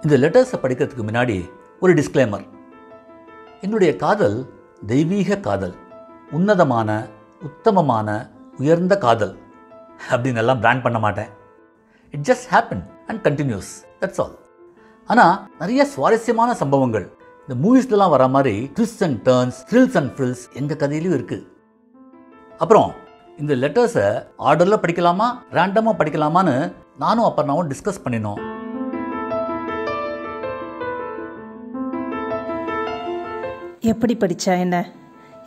இந்த லெட்டர்ஸை படிக்கிறதுக்கு முன்னாடி ஒரு டிஸ்க்ளைமர். என்னுடைய காதல் தெய்வீக காதல், உன்னதமான, உத்தமமான, உயர்ந்த காதல் அப்படின்னு எல்லாம் பிராண்ட் பண்ண மாட்டேன். It just happen and continues, that's all. ஆனால் நிறைய சுவாரஸ்யமான சம்பவங்கள் இந்த மூவிஸ்லாம் வர மாதிரி twist and turns, thrills and frills எங்கள் கதையிலையும் இருக்குது. அப்புறம் இந்த லெட்டர்ஸை ஆர்டரில் படிக்கலாமா, ரேண்டமாக படிக்கலாமான்னு நானும் அப்புறம் டிஸ்கஸ் பண்ணினோம். எப்படி படித்தா என்ன,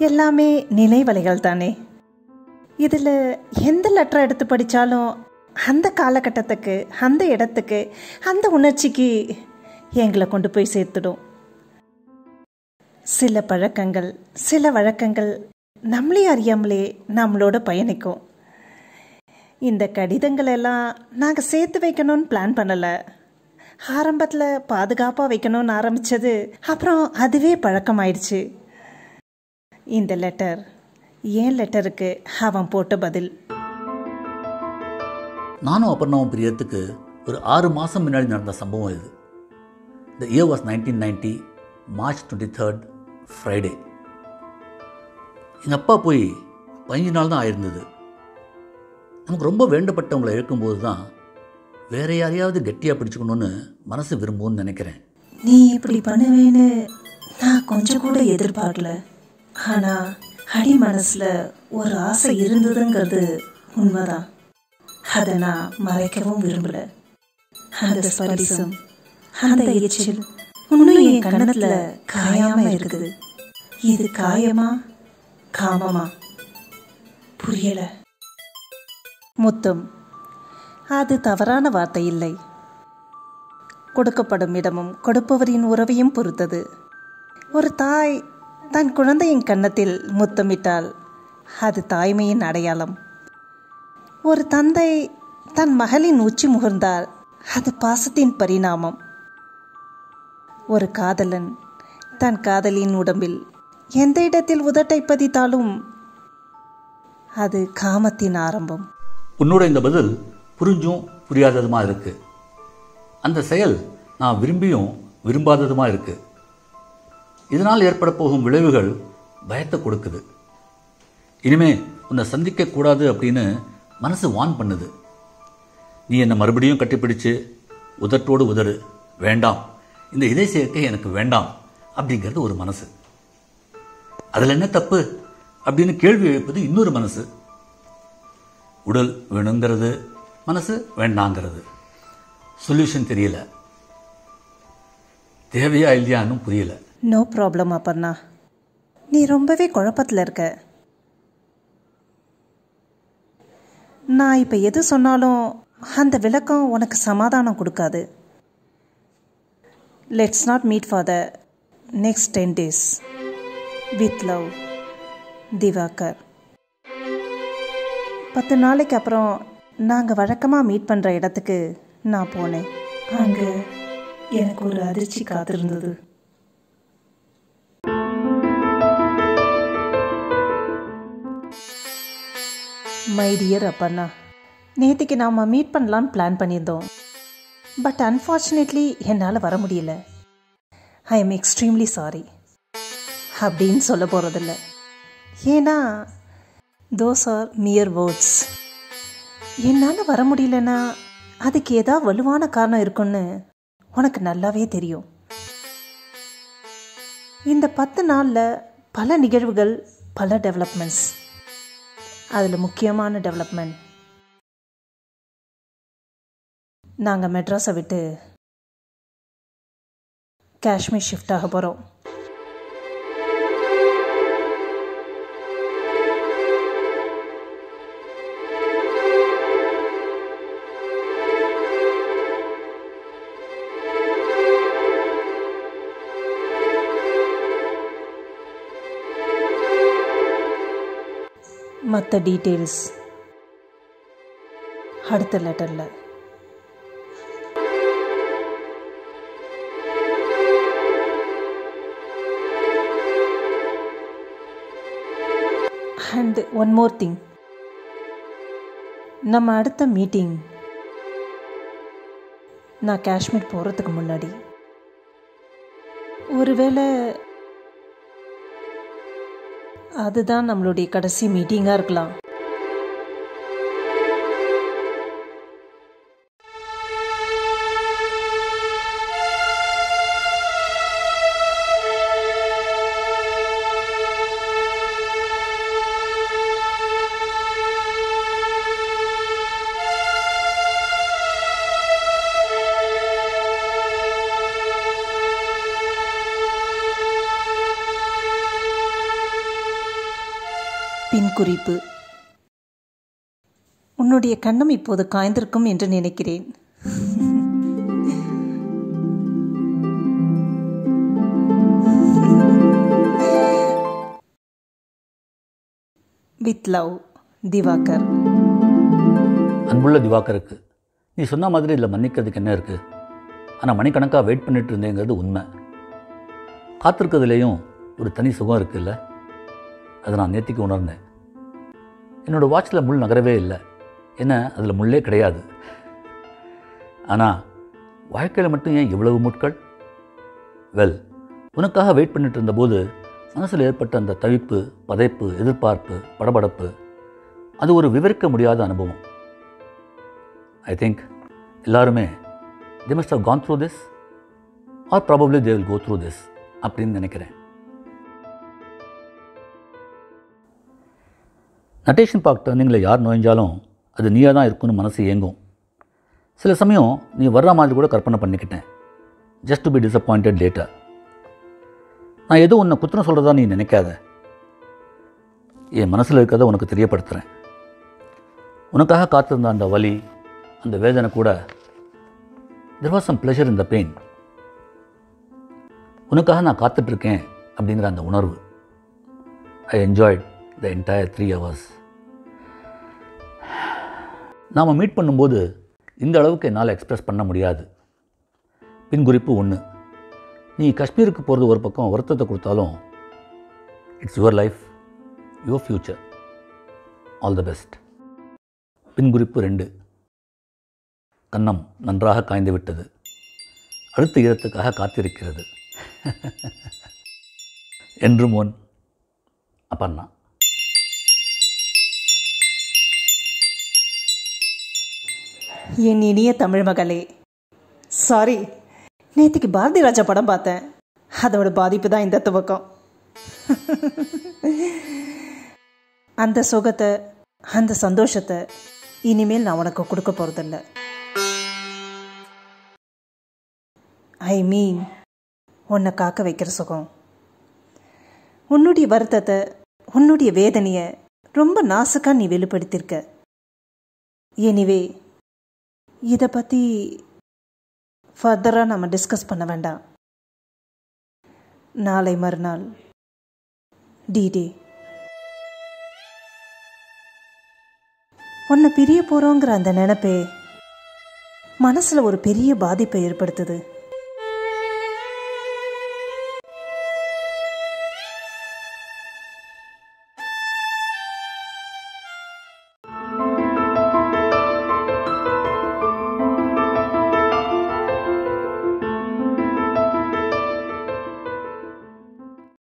எல்லாமே நினைவலைகள் தானே. இதில் எந்த லெட்டரை எடுத்து படித்தாலும் அந்த காலகட்டத்துக்கு, அந்த இடத்துக்கு, அந்த உணர்ச்சிக்கு எங்களை கொண்டு போய் சேர்த்துடும். சில பழக்கங்கள், சில வழக்கங்கள் நம்மளே அறியாமலே நம்மளோட பயணிக்கும். இந்த கடிதங்கள் எல்லாம் நாங்கள் சேர்த்து வைக்கணும்னு பிளான் பண்ணலை. ஆரம்பத்தில் பாதுகாப்பாக வைக்கணும்னு ஆரம்பித்தது, அப்புறம் அதுவே பழக்கமாயிடுச்சு. இந்த லெட்டர் ஏன் லெட்டருக்கு அவன் போட்ட பதில். நானும் அப்புறம் பிரியத்துக்கு ஒரு 6 மாதம் முன்னாடி நடந்த சம்பவம் இது. The year was 1990, March 23rd, Friday. எங்கள் அப்பா போய் 15 நாள் தான் ஆயிருந்தது. நமக்கு ரொம்ப வேண்டப்பட்டவங்களை இழக்கும்போது தான் வேற யாரையாவது கெட்டியாக பிடிச்சுக்கணும்னு மனசு விரும்பும்னு நினைக்கிறேன். நீ இப்படி பண்ணுவேன்னு நான் கொஞ்சம் கூட எதிர்பார்க்கல. ஆனால் அடி மனசில் ஒரு ஆசை இருந்ததுங்கிறது உண்மைதான். அதை நான் மறைக்கவும் விரும்பலை. அந்த ஸ்பரிசம், அந்த எச்சில் இன்னும் என் கண்ணத்தில் காயாமல் இருக்குது. இது காயமா காமமா புரியலை. முத்தம் அது தவறான வார்த்தை இல்லை. கொடுக்கப்படும் இடமும் கொடுப்பவரின் உறவையும் பொறுத்தது. ஒரு தாய் தன் குழந்தையின் கன்னத்தில் முத்தமிட்டால் அது தாய்மையின் அடையாளம். ஒரு தந்தை தன் மகளின் உச்சி முகர்ந்தால் அது பாசத்தின் பரிணாமம். ஒரு காதலன் தன் காதலின் உடம்பில் எந்த இடத்தில் உதட்டை பதித்தாலும் அது காமத்தின் ஆரம்பம். உன்னோட இந்த பதில் புரிஞ்சும் புரியாததுமா இருக்கு. அந்த செயல் நான் விரும்பியும் விரும்பாததுமா இருக்கு. இதனால் ஏற்பட போகும் விளைவுகள் பயத்தை கொடுக்குது. இனிமே உன்னை சந்திக்க கூடாது அப்படின்னு மனசு வான் பண்ணுது. நீ என்னை மறுபடியும் கட்டிப்பிடிச்சு உதட்டோடு உதறு, வேண்டாம், இந்த இதய சேர்க்கை எனக்கு வேண்டாம் அப்படிங்கிறது ஒரு மனசு. அதில் என்ன தப்பு அப்படின்னு கேள்வி எழுப்பது இன்னொரு மனசு. உடல் வேணுங்கிறது, மனசு வேண்டாங்கிறது. சொல்யூஷன் தெரியல, தேவையா இல்லையான்னு புரியல. நோ ப்ராப்ளம் அப்பர்ணா, நீ ரொம்பவே குழப்பத்தில் இருக்க. நான் இப்போ எது சொன்னாலும் அந்த விளக்கம் உனக்கு சமாதானம் கொடுக்காது. Let's not meet for the next 10 days. With love, Diwakar. 10 நாளைக்கு அப்புறம் நாங்கள் வழக்கமாக மீட் பண்ணுற இடத்துக்கு நான் போனேன். அங்கே எனக்கு ஒரு அதிர்ச்சி காத்திருந்தது. மை டியர் அப்பண்ணா, நேற்றுக்கு நாம் மீட் பண்ணலான்னு பிளான் பண்ணியிருந்தோம். பட் அன்ஃபார்ச்சுனேட்லி என்னால் வர முடியல. ஐ எம் எக்ஸ்ட்ரீம்லி சாரி அப்படின்னு சொல்ல போகிறதில்ல. ஏன்னா தோஸ் ஆர் மியர் வேர்ட்ஸ். என்னால் வர முடியலன்னா அதுக்கு ஏதாவது வலுவான காரணம் இருக்குன்னு உனக்கு நல்லாவே தெரியும். இந்த 10 நாளில் பல நிகழ்வுகள், பல டெவலப்மெண்ட்ஸ். அதில் முக்கியமான டெவலப்மெண்ட், நாங்கள் மெட்ராஸை விட்டு காஷ்மீர் ஷிஃப்ட் ஆக போகிறோம். மற்ற டீட்டெயில்ஸ் அடுத்த லெட்டரில். அண்ட் ஒன் மோர் திங், நம்ம அடுத்த மீட்டிங் நான் காஷ்மீர் போகிறதுக்கு முன்னாடி ஒருவேளை அதுதான் நம்மளுடைய கடைசி மீட்டிங்காக இருக்கலாம். பின் குறிப்பு: உன்னுடைய கண்ணம் இப்போது காய்ந்திருக்கும் என்று நினைக்கிறேன். With love, Diwakar. அன்புள்ள திவாகருக்கு, நீ சொன்ன மாதிரி இதில் மன்னிக்கிறதுக்கு என்ன இருக்குது? ஆனால் மணிக்கணக்காக வெயிட் பண்ணிட்டு இருந்தேங்கிறது உண்மை. காத்திருக்கிறதுலேயும் ஒரு தனி சுகம் இருக்குல்ல, அதை நான் நேத்திக்கு உணர்ந்தேன். என்னோடய வாட்சில் முள் நகரவே இல்லை, ஏன்னா அதில் முள்ளே கிடையாது. ஆனால் வாழ்க்கையில் மட்டும் ஏன் இவ்வளவு முட்கள்? வெல், உனக்காக வெயிட் பண்ணிட்டு இருந்தபோது மனசில் ஏற்பட்ட அந்த தவிப்பு, பதைப்பு, எதிர்பார்ப்பு, படபடப்பு, அது ஒரு விவரிக்க முடியாத அனுபவம். ஐ திங்க் எல்லாருமே they must have gone through this or probably they will go through this அப்படின்னு நினைக்கிறேன். நட்டேஷன் பார்க் டர்னிங்கில் யார் நுழைஞ்சாலும் அது நீயாக தான் இருக்குன்னு மனசு ஏங்கும். சில சமயம் நீ வர்ற மாதிரி கூட கற்பனை பண்ணிக்கிட்டேன், just to be disappointed later. நான் எதுவும் உன்னை குற்றம் சொல்கிறதா நீ நினைக்காத. என் மனசில் இருக்கிறத உனக்கு தெரியப்படுத்துகிறேன். உனக்காக காத்திருந்த அந்த வலி, அந்த வேதனை கூட, there was some pleasure in the pain. உனக்காக நான் காத்துட்ருக்கேன் அப்படிங்கிற அந்த உணர்வு, I enjoyed the entire 3 hours. நாம் மீட் பண்ணும்போது இந்த அளவுக்கு என்னால் எக்ஸ்ப்ரெஸ் பண்ண முடியாது. பின்குறிப்பு 1: நீ காஷ்மீருக்கு போகிறது ஒரு பக்கம் வருத்தத்தை கொடுத்தாலும், it's your life, your future, all the best. பின்குறிப்பு 2: கன்னம் நன்றாக காய்ந்து விட்டது, அடுத்த ஈரத்துக்காக காத்திருக்கிறது. என்றும் ஒன் அப்பண்ணா. என் இனிய தமிழ் மகளே, சாரி, நேற்றுக்கு பாரதி ராஜா படம் பார்த்தேன், அதோட பாதிப்பு தான் இந்த துவக்கம். அந்த சுகத்தை, அந்த சந்தோஷத்தை இனிமேல் நான் உனக்கு கொடுக்க போகிறதில்ல. ஐ மீன், உன்னை காக்க வைக்கிற சுகம். உன்னுடைய வருத்தத்தை, உன்னுடைய வேதனையை ரொம்ப நாசுக்காக நீ வெளிப்படுத்தியிருக்க. எனிவே, இதை பற்றி ஃபர்தராக நம்ம டிஸ்கஸ் பண்ண வேண்டாம். நாளை மறுநாள் D-Day. உன்னை பிரிய போகிறோங்கிற அந்த நினைப்பே மனசில் ஒரு பெரிய பாதிப்பை ஏற்படுத்துது.